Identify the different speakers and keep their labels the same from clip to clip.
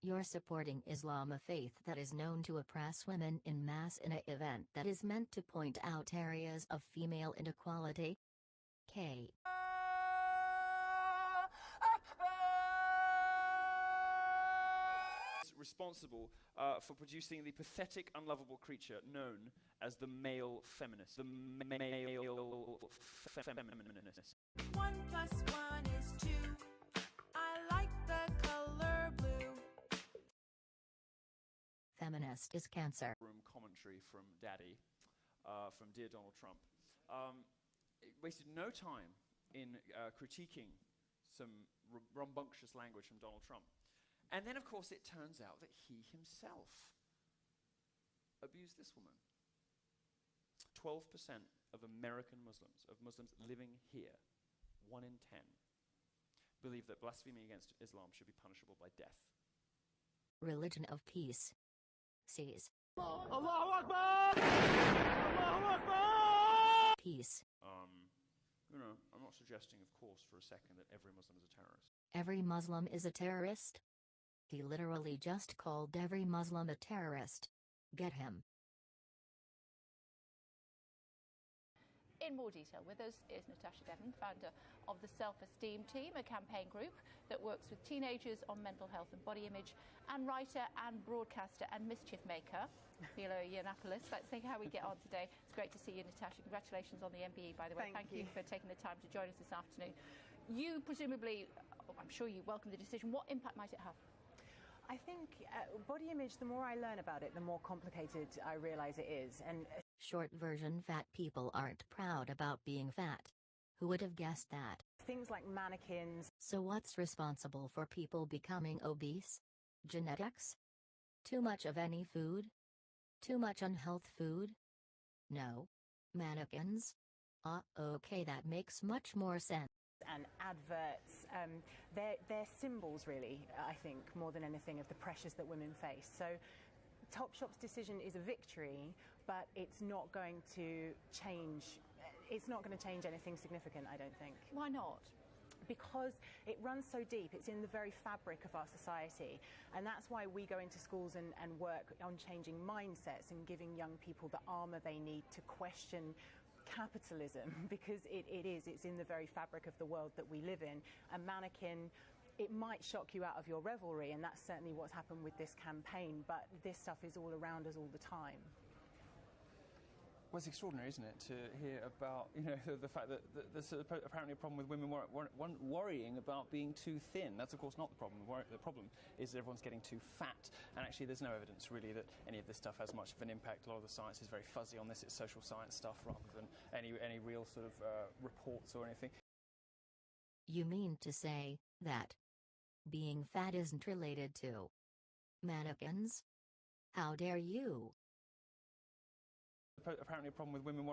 Speaker 1: You're supporting Islam, a faith that is known to oppress women in mass in an event that is meant to point out areas of female inequality. K.
Speaker 2: Responsible for producing the pathetic, unlovable creature known as the male feminist. The male feminist.
Speaker 3: 1 + 1 is 2. I like the color blue.
Speaker 1: Feminist is cancer.
Speaker 2: Room commentary from Daddy, from Dear Donald Trump. It wasted no time in critiquing some rambunctious language from Donald Trump. And then, of course, it turns out that he himself abused this woman. 12% of American Muslims, of Muslims living here, 1 in 10, believe that blasphemy against Islam should be punishable by death.
Speaker 1: Religion of peace. Sees.
Speaker 4: Allahu Akbar! Allahu Akbar!
Speaker 1: Peace.
Speaker 2: You know, I'm not suggesting, of course, for a second that every Muslim is a terrorist.
Speaker 1: Every Muslim is a terrorist? He literally just called every Muslim a terrorist. Get him.
Speaker 5: In more detail with us is Natasha Devon, founder of the Self-Esteem Team, a campaign group that works with teenagers on mental health and body image, and writer and broadcaster and mischief maker, Milo Yiannopoulos. Let's see how we get on today. It's great to see you, Natasha. Congratulations on the MBE, by the way.
Speaker 6: Thank you
Speaker 5: for taking the time to join us this afternoon. You presumably, I'm sure you welcome the decision. What impact might it have?
Speaker 6: I think body image, the more I learn about it, the more complicated I realise it is. And
Speaker 1: Short version: fat people aren't proud about being fat. Who would have guessed that?
Speaker 6: things like mannequins.
Speaker 1: So what's responsible for people becoming obese? Genetics? Too much of any food? Too much unhealthy food? No. Mannequins? Okay, that makes much more sense.
Speaker 6: And adverts, they're symbols really, I think, more than anything, of the pressures that women face. So Topshop's decision is a victory, but it's not going to change anything significant, I don't think.
Speaker 5: Why not?
Speaker 6: Because it runs so deep, it's in the very fabric of our society, and that's why we go into schools and work on changing mindsets and giving young people the armour they need to question capitalism, because it's in the very fabric of the world that we live in. A mannequin, it might shock you out of your revelry, and that's certainly what's happened with this campaign, but this stuff is all around us all the time.
Speaker 7: Well, it's extraordinary, isn't it, to hear about, you know, the fact that there's apparently a problem with women worrying about being too thin. That's, of course, not the problem. The problem is that everyone's getting too fat. And actually, there's no evidence, really, that any of this stuff has much of an impact. A lot of the science is very fuzzy on this. It's social science stuff rather than any real sort of reports or anything.
Speaker 1: You mean to say that being fat isn't related to mannequins? How dare you?
Speaker 7: Apparently a problem with women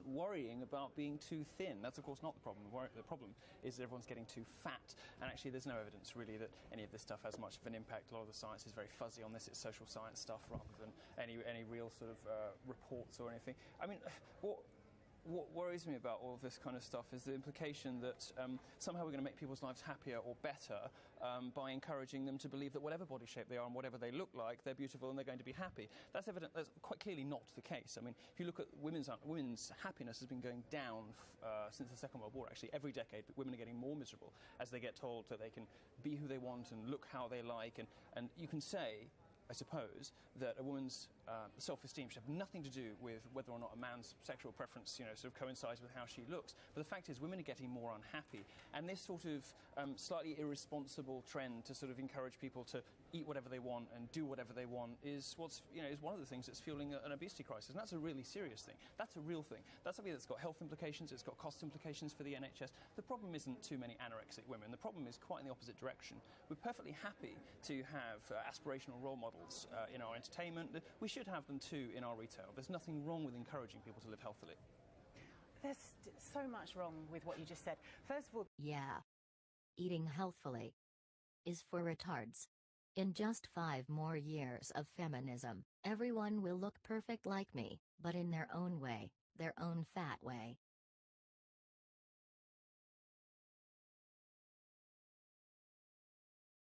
Speaker 7: worrying about being too thin. That's, of course, not the problem. The problem is that everyone's getting too fat. And actually, there's no evidence, really, that any of this stuff has much of an impact. A lot of the science is very fuzzy on this. It's social science stuff rather than any real sort of reports or anything. I mean, what worries me about all of this kind of stuff is the implication that somehow we're going to make people's lives happier or better by encouraging them to believe that whatever body shape they are and whatever they look like, they're beautiful and they're going to be happy. That's evident. That's quite clearly not the case. I mean, if you look at women's happiness has been going down since the Second World War. Actually, every decade, women are getting more miserable as they get told that they can be who they want and look how they like. And you can say, I suppose, that a woman's self-esteem should have nothing to do with whether or not a man's sexual preference, you know, sort of coincides with how she looks. But the fact is, women are getting more unhappy, and this sort of slightly irresponsible trend to sort of encourage people to eat whatever they want and do whatever they want is is one of the things that's fueling an obesity crisis, and that's a really serious thing. That's a real thing. That's something that's got health implications. It's got cost implications for the NHS. The problem isn't too many anorexic women. The problem is quite in the opposite direction. We're perfectly happy to have aspirational role models in our entertainment. We should have them too in our retail. There's nothing wrong with encouraging people to live healthily.
Speaker 6: There's so much wrong with what you just said. First of all,
Speaker 1: yeah. Eating healthfully is for retards. In just 5 more years of feminism, everyone will look perfect like me, but in their own way, their own fat way.